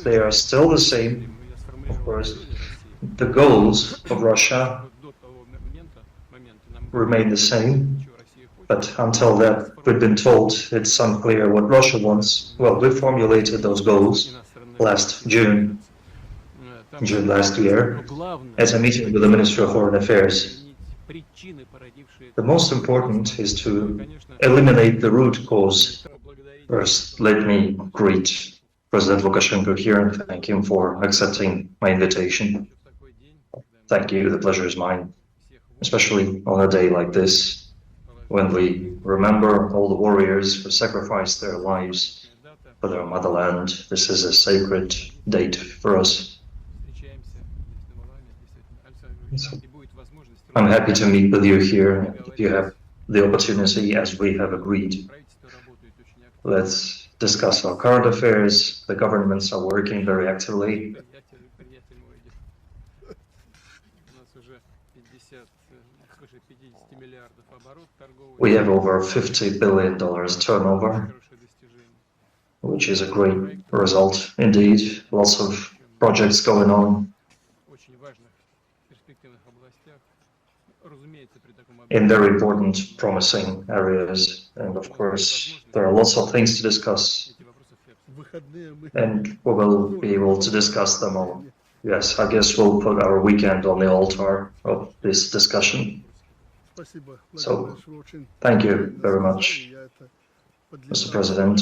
they are still the same. Of course, the goals of Russia remain the same, but until that, we've been told it's unclear what Russia wants. Well, we formulated those goals last June last year, at a meeting with the Ministry of Foreign Affairs. The most important is to eliminate the root cause. First, let me greet President Lukashenko here and thank him for accepting my invitation. Thank you, the pleasure is mine, especially on a day like this, when we remember all the warriors who sacrificed their lives for their motherland. This is a sacred date for us. So, I'm happy to meet with you here. If you have the opportunity, as we have agreed, let's discuss our current affairs. The governments are working very actively. We have over $50 billion turnover, which is a great result indeed. Lots of projects going on in very important, promising areas. And of course, there are lots of things to discuss, and we will be able to discuss them all. Yes, I guess we'll put our weekend on the altar of this discussion. So, thank you very much, Mr. President.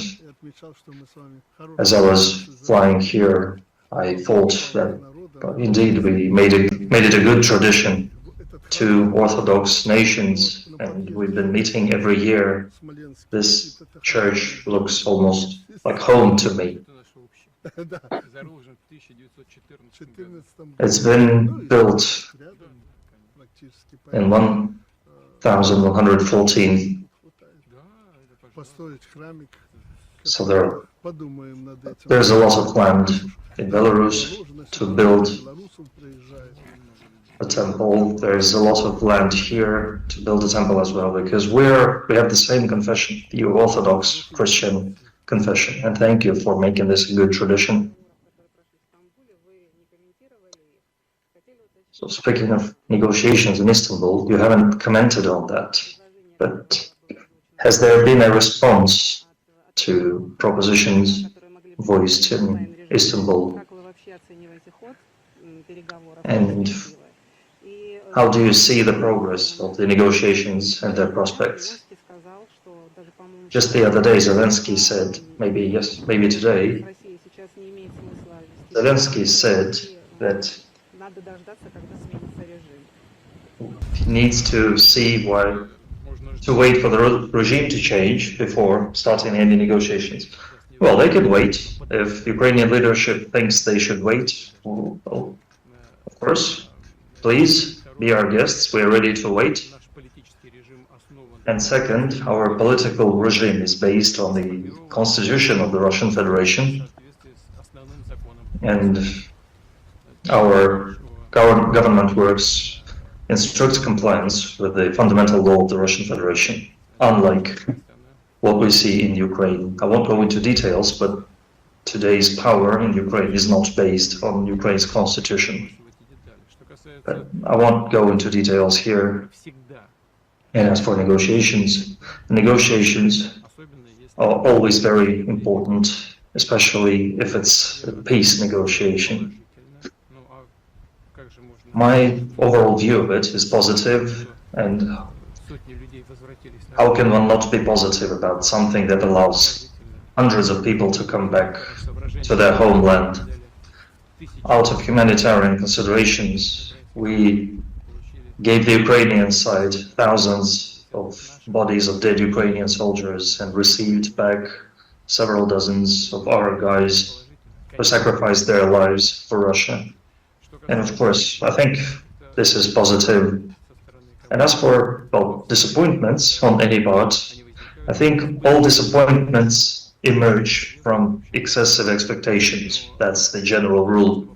As I was flying here, I thought that indeed we made it a good tradition. Two Orthodox nations, and we've been meeting every year. This church looks almost like home to me. It's been built in 1114. So there's a lot of land in Belarus to build a temple. There's a lot of land here to build a temple as well, because we have the same confession, the Orthodox Christian confession. And thank you for making this a good tradition. So speaking of negotiations in Istanbul, you haven't commented on that, but has there been a response to propositions voiced in Istanbul? And how do you see the progress of the negotiations and their prospects? Just the other day, Zelensky said, maybe today, Zelensky said that he needs to wait for the regime to change before starting any negotiations. Well, they could wait. If Ukrainian leadership thinks they should wait, well, of course, please be our guests. We are ready to wait. And second, our political regime is based on the constitution of the Russian Federation, and our government works in strict compliance with the fundamental law of the Russian Federation, unlike what we see in Ukraine. I won't go into details, but today's power in Ukraine is not based on Ukraine's constitution. But I won't go into details here. And as for negotiations are always very important, especially if it's a peace negotiation. My overall view of it is positive, and how can one not be positive about something that allows hundreds of people to come back to their homeland? Out of humanitarian considerations, we gave the Ukrainian side thousands of bodies of dead Ukrainian soldiers and received back several dozens of our guys who sacrificed their lives for Russia. And of course, I think this is positive. And as for, well, disappointments on any part, I think all disappointments emerge from excessive expectations. That's the general rule.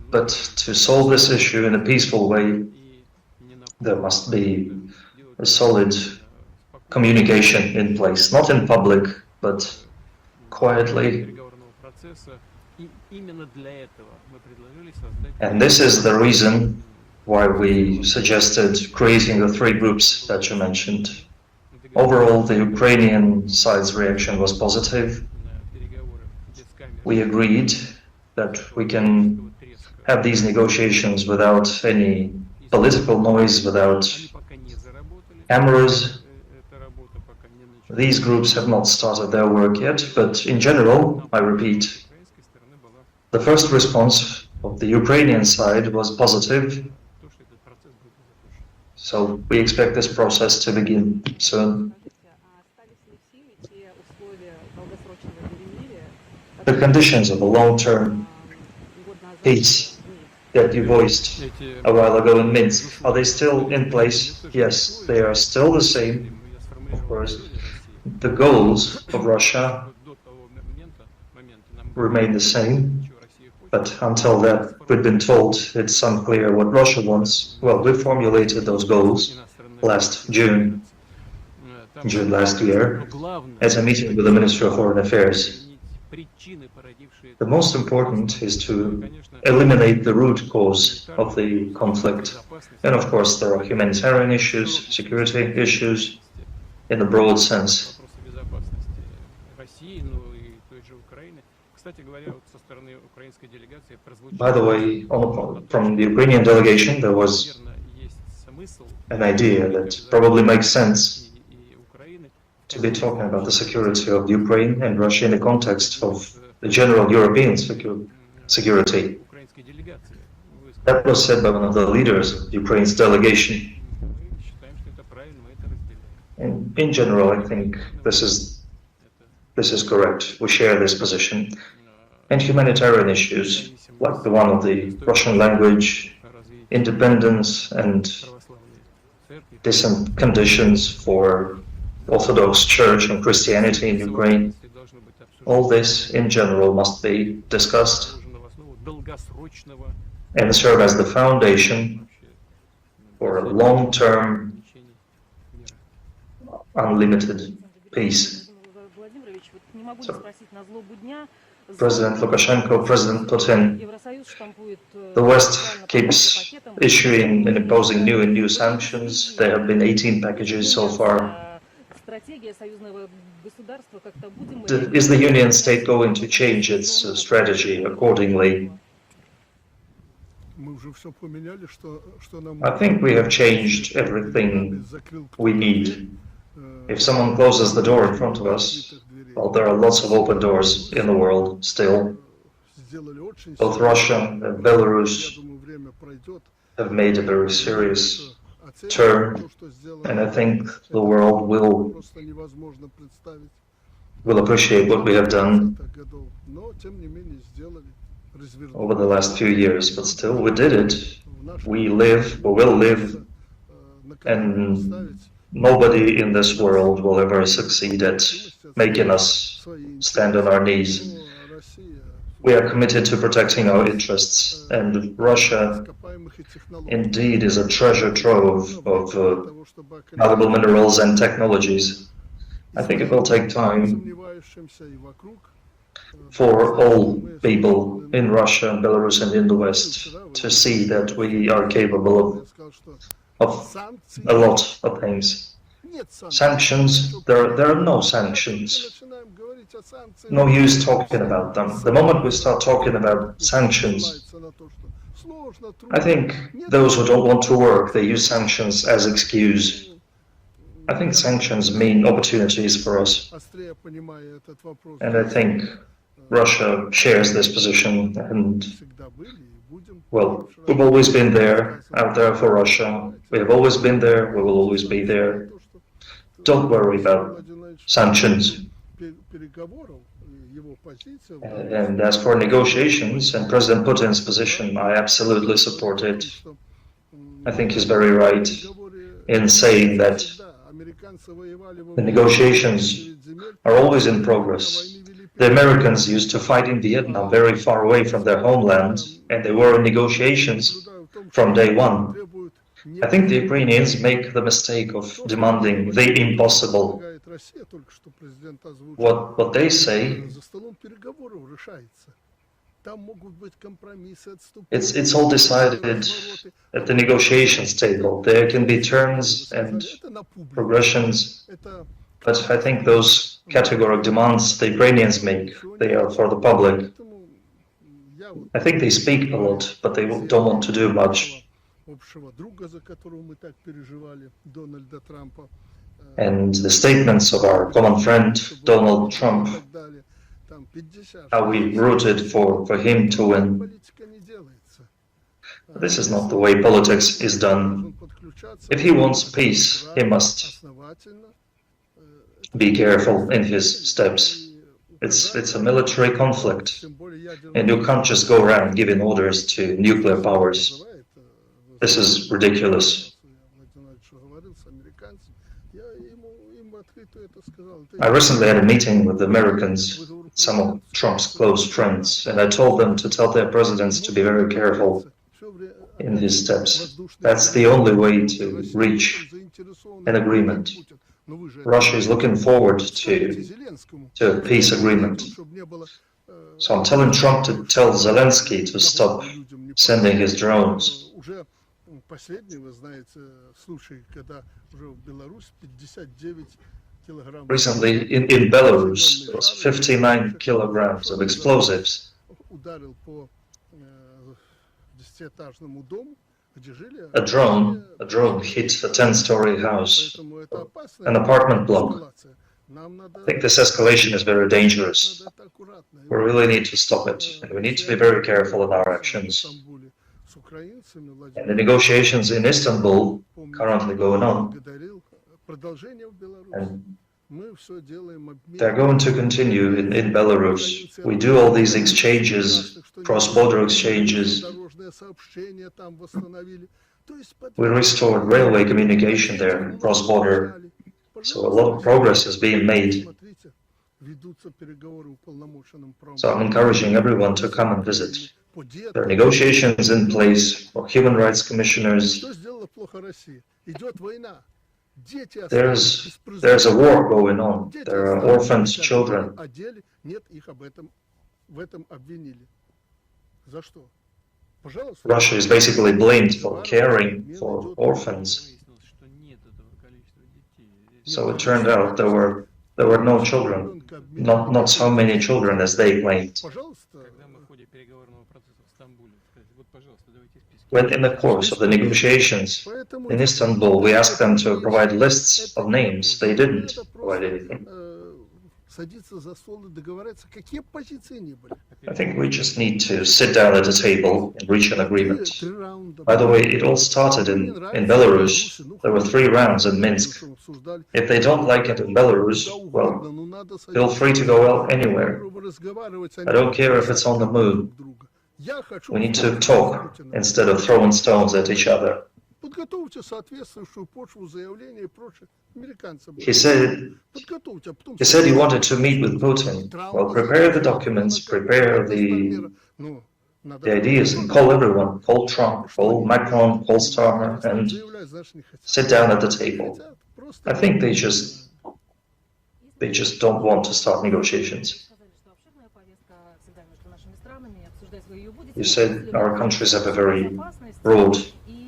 But to solve this issue in a peaceful way, there must be a solid communication in place, not in public, but quietly. And this is the reason why we suggested creating the three groups that you mentioned. Overall, the Ukrainian side's reaction was positive. We agreed that we can have these negotiations without any political noise, without cameras. These groups have not started their work yet, but in general, I repeat, the first response of the Ukrainian side was positive. So we expect this process to begin soon. The conditions of a long-term peace that you voiced a while ago in Minsk, are they still in place? Yes, they are still the same, of course. The goals of Russia remain the same, but until that, we've been told it's unclear what Russia wants. Well, we formulated those goals last June last year, at a meeting with the Ministry of Foreign Affairs. The most important is to eliminate the root cause of the conflict. And of course, there are humanitarian issues, security issues, in a broad sense. By the way, from the Ukrainian delegation, there was an idea that probably makes sense to be talking about the security of Ukraine and Russia in the context of the general European security. That was said by one of the leaders of Ukraine's delegation. And in general, I think this is correct. We share this position. And humanitarian issues, like the one of the Russian language, independence, and decent conditions for Orthodox Church and Christianity in Ukraine, all this in general must be discussed and serve as the foundation for a long-term, unlimited peace. So, President Lukashenko, President Putin, the West keeps issuing and imposing new and new sanctions. There have been 18 packages so far. Is the Union state going to change its strategy accordingly? I think we have changed everything we need. If someone closes the door in front of us, well, there are lots of open doors in the world still. Both Russia and Belarus have made a very serious turn, and I think the world will appreciate what we have done over the last few years, but still we did it. We will live, and nobody in this world will ever succeed at making us stand on our knees. We are committed to protecting our interests, and Russia indeed is a treasure trove of valuable minerals and technologies. I think it will take time for all people in Russia and Belarus and in the West to see that we are capable of a lot of things. Sanctions, there are no sanctions. No use talking about them. The moment we start talking about sanctions, I think those who don't want to work, they use sanctions as excuse. I think sanctions mean opportunities for us. And I think Russia shares this position, and well, we've always been there, out there for Russia. We have always been there, we will always be there. Don't worry about sanctions. And as for negotiations and President Putin's position, I absolutely support it. I think he's very right in saying that the negotiations are always in progress. The Americans used to fight in Vietnam very far away from their homeland, and they were in negotiations from day one. I think the Ukrainians make the mistake of demanding the impossible. what they say, it's all decided at the negotiations table. There can be terms and progressions, but I think those categorical demands the Ukrainians make, they are for the public. I think they speak a lot, but they don't want to do much. And the statements of our common friend, Donald Trump, how we rooted for him to win. This is not the way politics is done. If he wants peace, he must be careful in his steps. It's a military conflict, and you can't just go around giving orders to nuclear powers. This is ridiculous. I recently had a meeting with the Americans, some of Trump's close friends, and I told them to tell their presidents to be very careful in his steps. That's the only way to reach an agreement. Russia is looking forward to a peace agreement. So I'm telling Trump to tell Zelensky to stop sending his drones. Recently, in Belarus, there was 59 kilograms of explosives. A drone hit a 10-story house, an apartment block. I think this escalation is very dangerous. We really need to stop it, and we need to be very careful in our actions. And the negotiations in Istanbul currently going on, and they're going to continue in Belarus. We do all these exchanges, cross-border exchanges. We restored railway communication there, cross-border. So a lot of progress is being made. So I'm encouraging everyone to come and visit. There are negotiations in place for human rights commissioners. There's a war going on. There are orphaned children. Russia is basically blamed for caring for orphans. So it turned out there were no children, not so many children as they claimed. When in the course of the negotiations in Istanbul, we asked them to provide lists of names. They didn't provide anything. I think we just need to sit down at a table and reach an agreement. By the way, it all started in Belarus. There were 3 rounds in Minsk. If they don't like it in Belarus, well, feel free to go anywhere. I don't care if it's on the moon. We need to talk instead of throwing stones at each other. He said he wanted to meet with Putin. Well, prepare the documents, prepare the ideas, and call everyone. Call Trump, call Macron, call Starmer, and sit down at the table. I think they just don't want to start negotiations. You said our countries have a very broad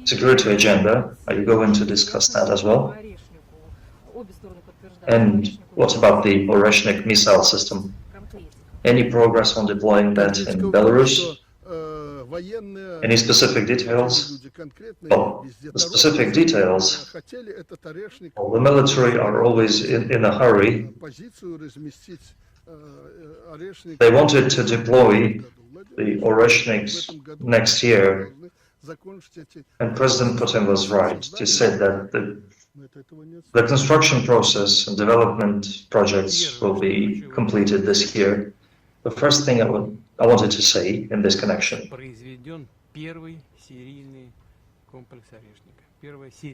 security agenda. Are you going to discuss that as well? And what about the Oreshnik missile system? Any progress on deploying that in Belarus? Any specific details? Well, the specific details, well, the military are always in a hurry. They wanted to deploy the Oreshniks next year, and President Putin was right. He said that the construction process and development projects will be completed this year. The first thing I wanted to say in this connection,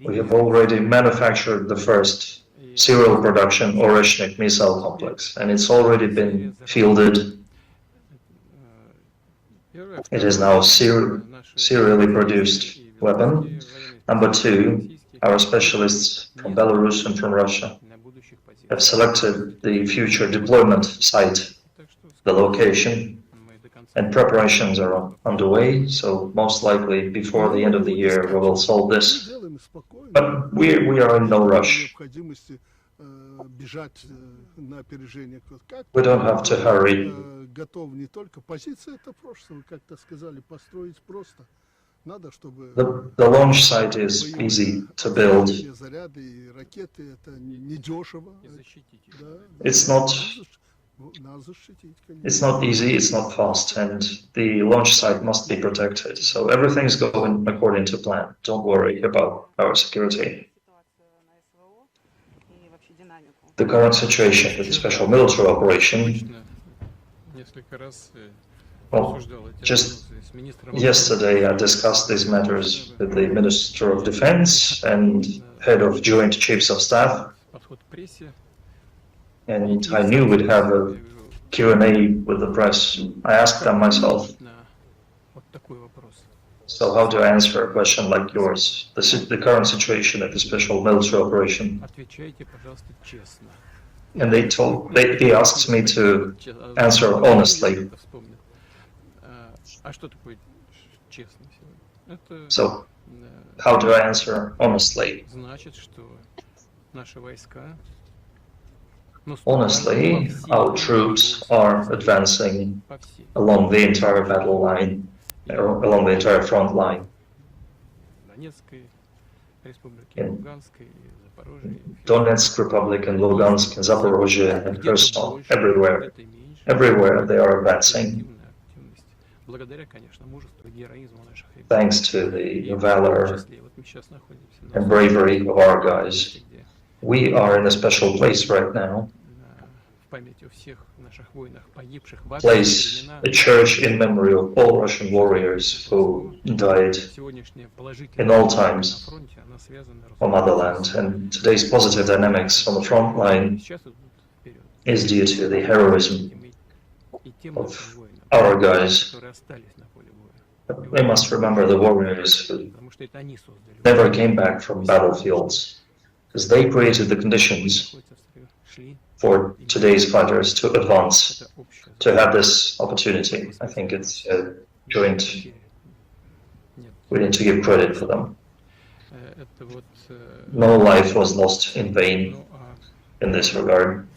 we have already manufactured the first serial production Oreshnik missile complex, and it's already been fielded. It is now serially produced weapon. Number 2, our specialists from Belarus and from Russia have selected the future deployment site, the location, and preparations are underway, so most likely before the end of the year we will solve this. But we are in no rush. We don't have to hurry. The launch site is easy to build. It's not easy, it's not fast, and the launch site must be protected. So everything's going according to plan. Don't worry about our security. The current situation with the special military operation, well, just yesterday I discussed these matters with the Minister of Defense and head of Joint Chiefs of Staff, and I knew we'd have a Q&A with the press. I asked them myself. So how do I answer a question like yours? The current situation at the special military operation. And they asked me to answer honestly. So how do I answer honestly? Honestly, our troops are advancing along the entire battle line, along the entire front line. In Donetsk Republic and Lugansk and Zaporozhye and Kherson, everywhere they are advancing. Thanks to the valor and bravery of our guys. We are in a special place right now. Place a church in memory of all Russian warriors who died in all times on motherland. And today's positive dynamics on the front line is due to the heroism of our guys. We must remember the warriors who never came back from battlefields, because they created the conditions for today's fighters to advance, to have this opportunity. I think it's a joint. We need to give credit for them. No life was lost in vain in this regard.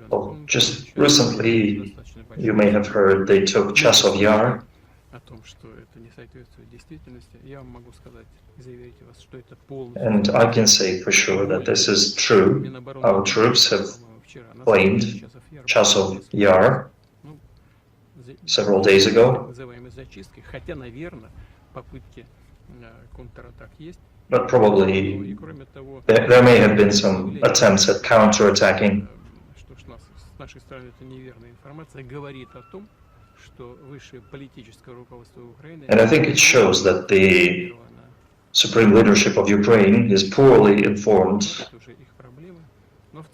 Well, just recently, you may have heard they took Chasov Yar. And I can say for sure that this is true. Our troops have claimed Chasov Yar several days ago. But probably there may have been some attempts at counterattacking. And I think it shows that the supreme leadership of Ukraine is poorly informed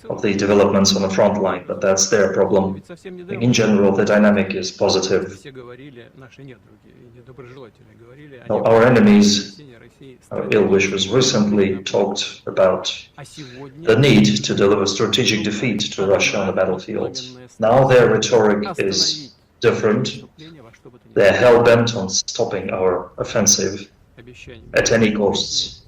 of the developments on the front line, but that's their problem. In general, the dynamic is positive. Now, our enemies, our ill-wishers, recently talked about the need to deliver strategic defeat to Russia on the battlefield. Now their rhetoric is different. They're hell-bent on stopping our offensive at any costs,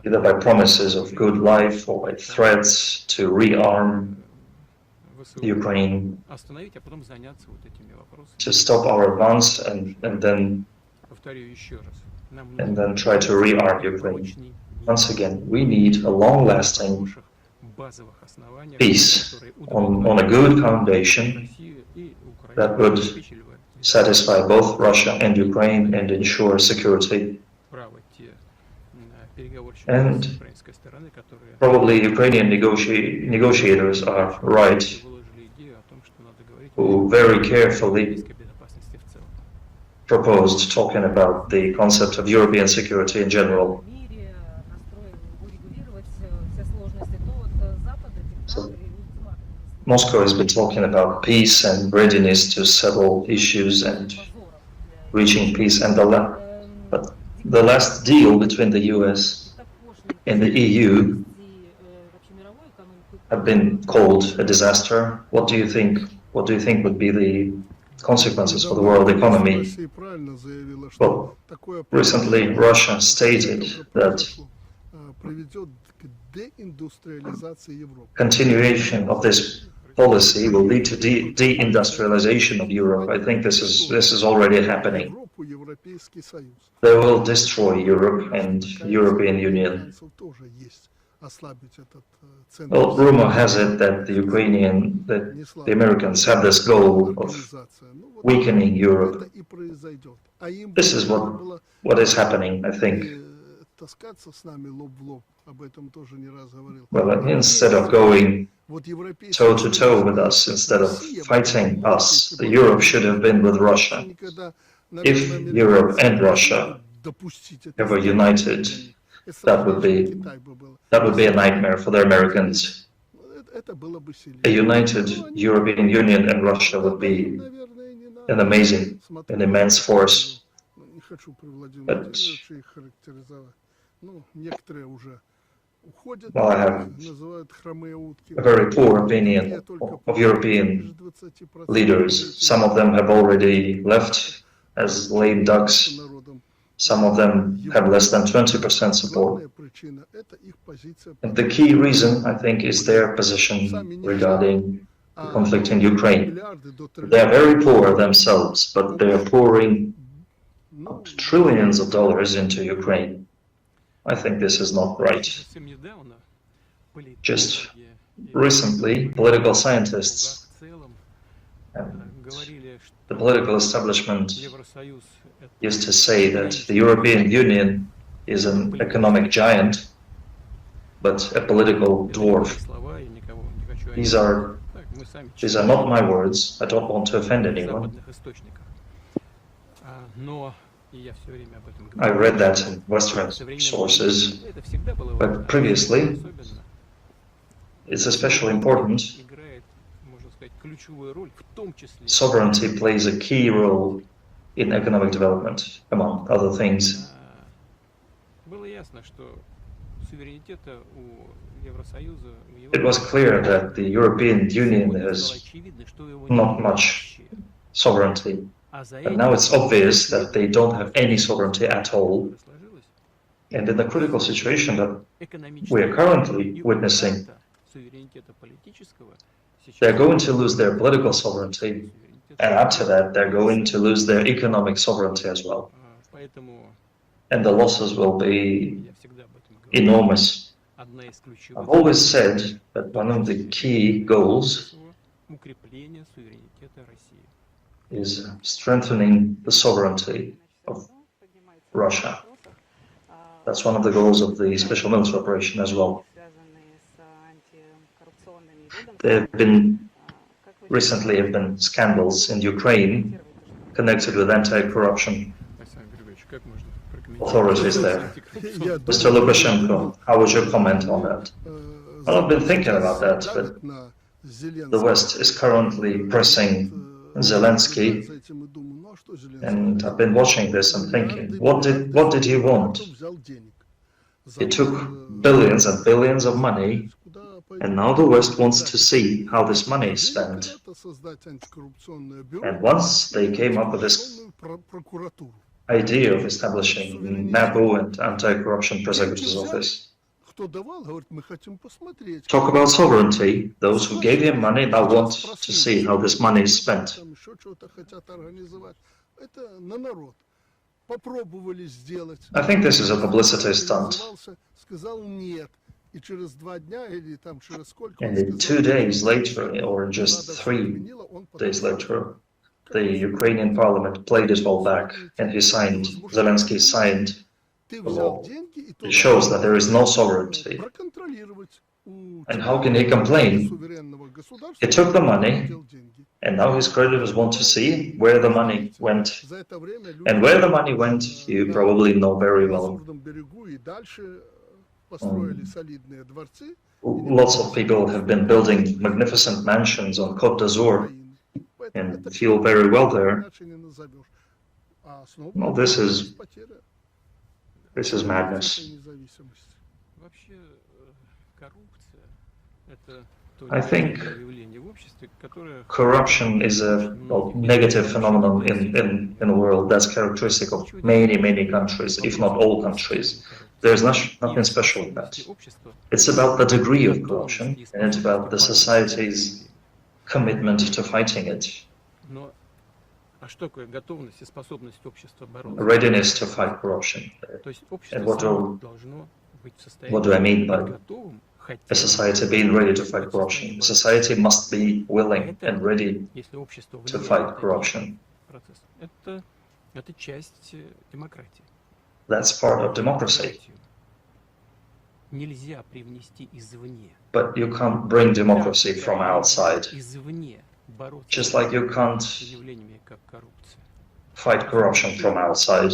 either by promises of good life or by threats to rearm Ukraine, to stop our advance and then try to rearm Ukraine. Once again, we need a long-lasting peace on a good foundation that would satisfy both Russia and Ukraine and ensure security. And probably Ukrainian negotiators are right, who very carefully proposed talking about the concept of European security in general. So Moscow has been talking about peace and readiness to settle issues and reaching peace, but the last deal between the US and the EU have been called a disaster. What do you think? What do you think would be the consequences for the world economy? Well, recently Russia stated that continuation of this policy will lead to deindustrialization of Europe. I think this is already happening. They will destroy Europe and European Union. Well, rumor has it that the Americans have this goal of weakening Europe. This is what is happening, I think. Well, instead of going toe to toe with us, instead of fighting us, Europe should have been with Russia. If Europe and Russia ever united, that would be a nightmare for the Americans. A united European Union and Russia would be an immense force. But, well, I have a very poor opinion of European leaders. Some of them have already left as lame ducks. Some of them have less than 20% support. And the key reason, I think, is their position regarding the conflict in Ukraine. They are very poor themselves, but they are pouring trillions of dollars into Ukraine. I think this is not right. Just recently, political scientists and the political establishment used to say that the European Union is an economic giant, but a political dwarf. These are not my words. I don't want to offend anyone. I read that in Western sources, but previously, it's especially important. Sovereignty plays a key role in economic development, among other things. It was clear that the European Union has not much sovereignty, and now it's obvious that they don't have any sovereignty at all. And in the critical situation that we are currently witnessing, they're going to lose their political sovereignty, and after that, they're going to lose their economic sovereignty as well. And the losses will be enormous. I've always said that one of the key goals is strengthening the sovereignty of Russia. That's one of the goals of the special military operation as well. Recently have been scandals in Ukraine connected with anti-corruption authorities there. Mr. Lukashenko, how would you comment on that? Well, I've been thinking about that, but the West is currently pressing Zelensky, and I've been watching this and thinking, what did he want? He took billions and billions of money, and now the West wants to see how this money is spent. And once they came up with this idea of establishing NABU and Anti-Corruption Prosecutor's Office, talk about sovereignty. Those who gave him money now want to see how this money is spent. I think this is a publicity stunt. And 2 days later, or just 3 days later, the Ukrainian parliament played it all back, and Zelensky signed the law. It shows that there is no sovereignty. And how can he complain? He took the money, and now his creditors want to see where the money went. And where the money went, you probably know very well. Lots of people have been building magnificent mansions on Côte d'Azur and feel very well there. Well, this is This is madness. I think corruption is a negative phenomenon in the world that's characteristic of many countries, if not all countries. There's nothing special in that. It's about the degree of corruption, and it's about the society's commitment to fighting it. Readiness to fight corruption. And what do I mean by a society being ready to fight corruption? A society must be willing and ready to fight corruption. That's part of democracy. But you can't bring democracy from outside. Just like you can't fight corruption from outside.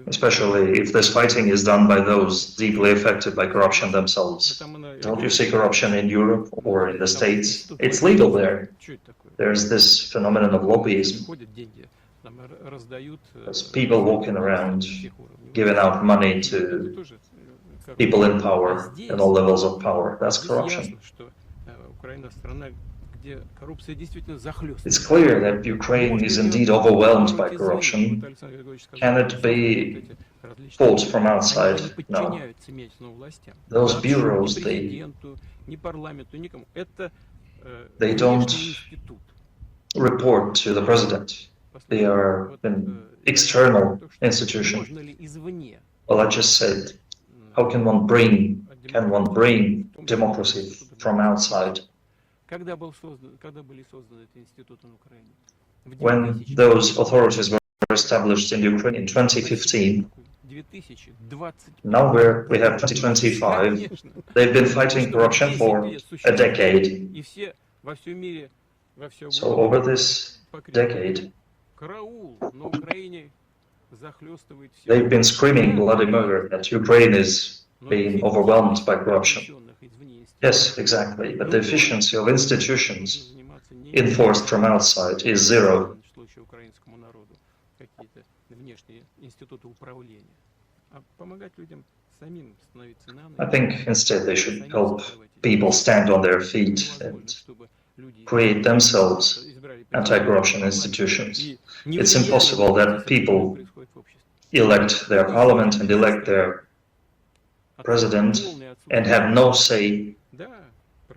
Especially if this fighting is done by those deeply affected by corruption themselves. Don't you see corruption in Europe or in the States? It's legal there. There's this phenomenon of lobbyism. There's people walking around giving out money to people in power and all levels of power. That's corruption. It's clear that Ukraine is indeed overwhelmed by corruption. Can it be fought from outside? No. Those bureaus, they don't report to the president. They are an external institution. Well, I just said, how can one bring democracy from outside? When those authorities were established in Ukraine in 2015, now we have 2025, they've been fighting corruption for a decade. So over this decade, they've been screaming bloody murder that Ukraine is being overwhelmed by corruption. Yes, exactly, but the efficiency of institutions enforced from outside is zero. I think instead they should help people stand on their feet and create themselves anti-corruption institutions. It's impossible that people elect their parliament and elect their president and have no say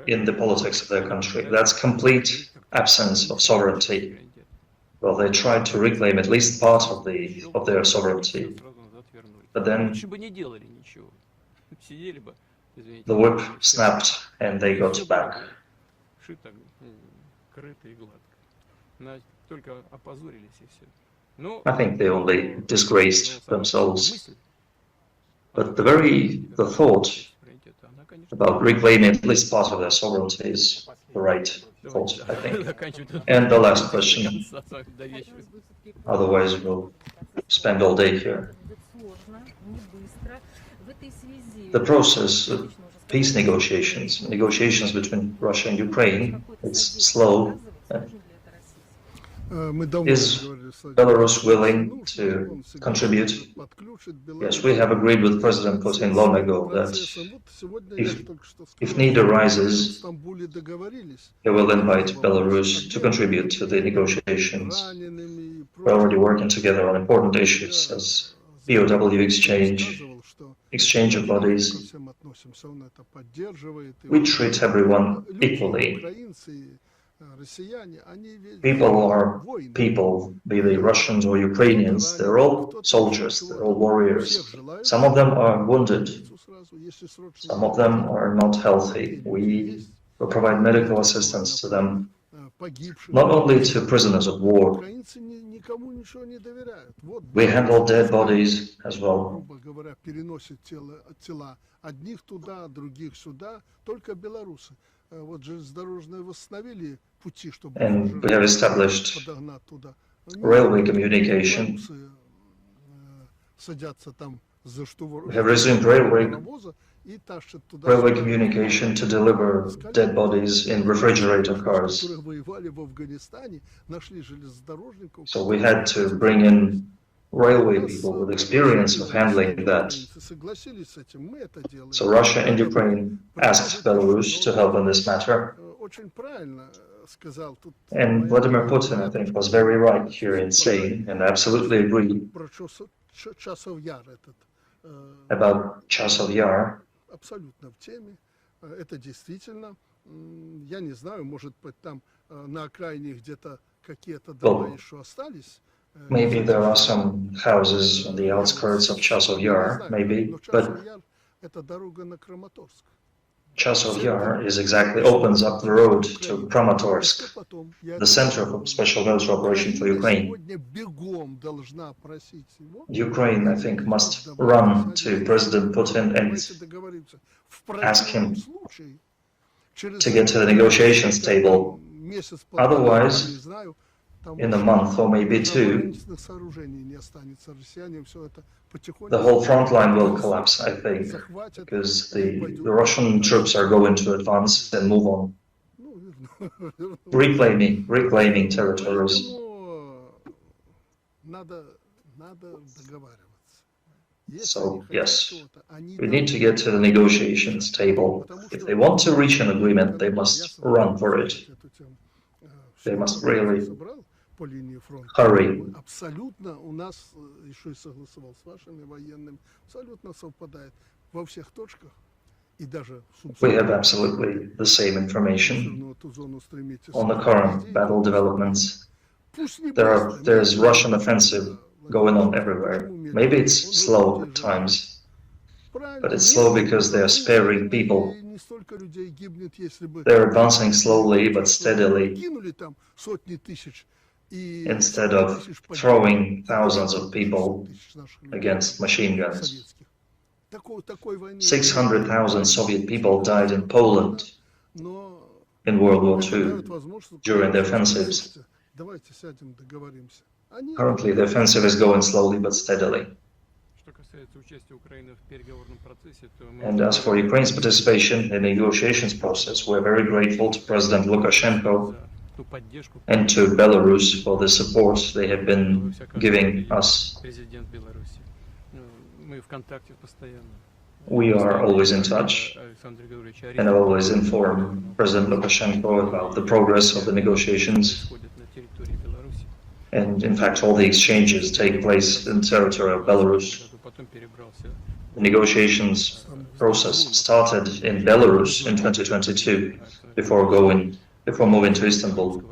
in the politics of their country. That's complete absence of sovereignty. Well, they tried to reclaim at least part of their sovereignty, but then the whip snapped and they got back. I think they only disgraced themselves. But the thought about reclaiming at least part of their sovereignty is the right thought, I think. And the last question, otherwise we'll spend all day here. The process of peace negotiations between Russia and Ukraine, it's slow. Is Belarus willing to contribute? Yes, we have agreed with President Putin long ago that if need arises, he will invite Belarus to contribute to the negotiations. We're already working together on important issues as POW exchange of bodies. We treat everyone equally. People are people, be they Russians or Ukrainians, they're all soldiers, they're all warriors. Some of them are wounded, some of them are not healthy. We will provide medical assistance to them, not only to prisoners of war. We handle dead bodies as well. And we have established railway communication. We have resumed railway communication to deliver dead bodies in refrigerator cars. So we had to bring in railway people with experience of handling that. So Russia and Ukraine asked Belarus to help in this matter. And Vladimir Putin, I think, was very right here in saying, and I absolutely agree, about Chasov Yar. Well, maybe there are some houses on the outskirts of Chasov Yar, maybe, but Chasov Yar opens up the road to Kramatorsk, the center of special military operation for Ukraine. Ukraine, I think, must run to President Putin and ask him to get to the negotiations table. Otherwise, in a month or maybe two, the whole front line will collapse, I think, because the Russian troops are going to advance and move on, reclaiming territories. So, yes, we need to get to the negotiations table. If they want to reach an agreement, they must run for it. They must really hurry. We have absolutely the same information on the current battle developments. There's Russian offensive going on everywhere. Maybe it's slow at times, but it's slow because they are sparing people. They're advancing slowly but steadily, instead of throwing thousands of people against machine guns. 600,000 Soviet people died in Poland in World War II during the offensives. Currently, the offensive is going slowly but steadily. And as for Ukraine's participation in the negotiations process, we're very grateful to President Lukashenko and to Belarus for the support they have been giving us. We are always in touch, and I always inform President Lukashenko about the progress of the negotiations. And in fact, all the exchanges take place in the territory of Belarus. The negotiations process started in Belarus in 2022, before moving to Istanbul.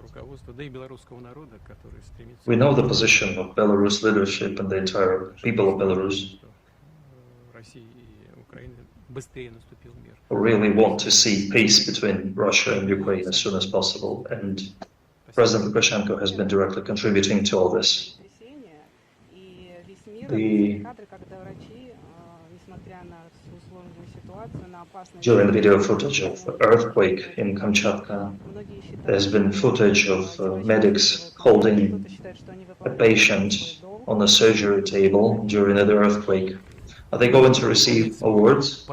We know the position of Belarus leadership and the entire people of Belarus, who really want to see peace between Russia and Ukraine as soon as possible, and President Lukashenko has been directly contributing to all this. During the video footage of earthquake in Kamchatka, there's been footage of medics holding a patient on a surgery table during the earthquake. Are they going to receive awards?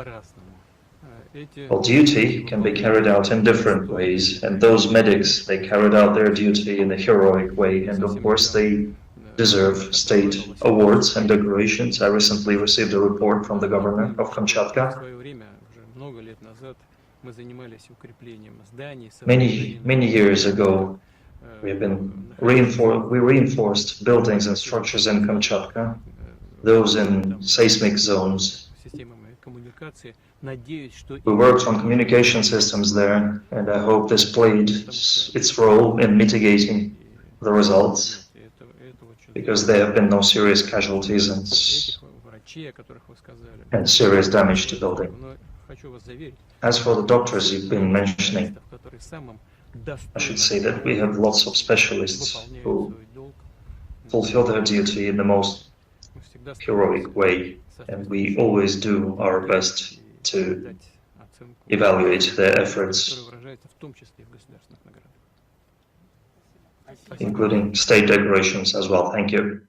Well, duty can be carried out in different ways, and those medics, they carried out their duty in a heroic way, and of course they deserve state awards and decorations. I recently received a report from the governor of Kamchatka. Many years ago, we reinforced buildings and structures in Kamchatka, those in seismic zones. We worked on communication systems there, and I hope this played its role in mitigating the results, because there have been no serious casualties and serious damage to building. As for the doctors you've been mentioning, I should say that we have lots of specialists who fulfill their duty in the most heroic way, and we always do our best to evaluate their efforts, including state decorations as well. Thank you.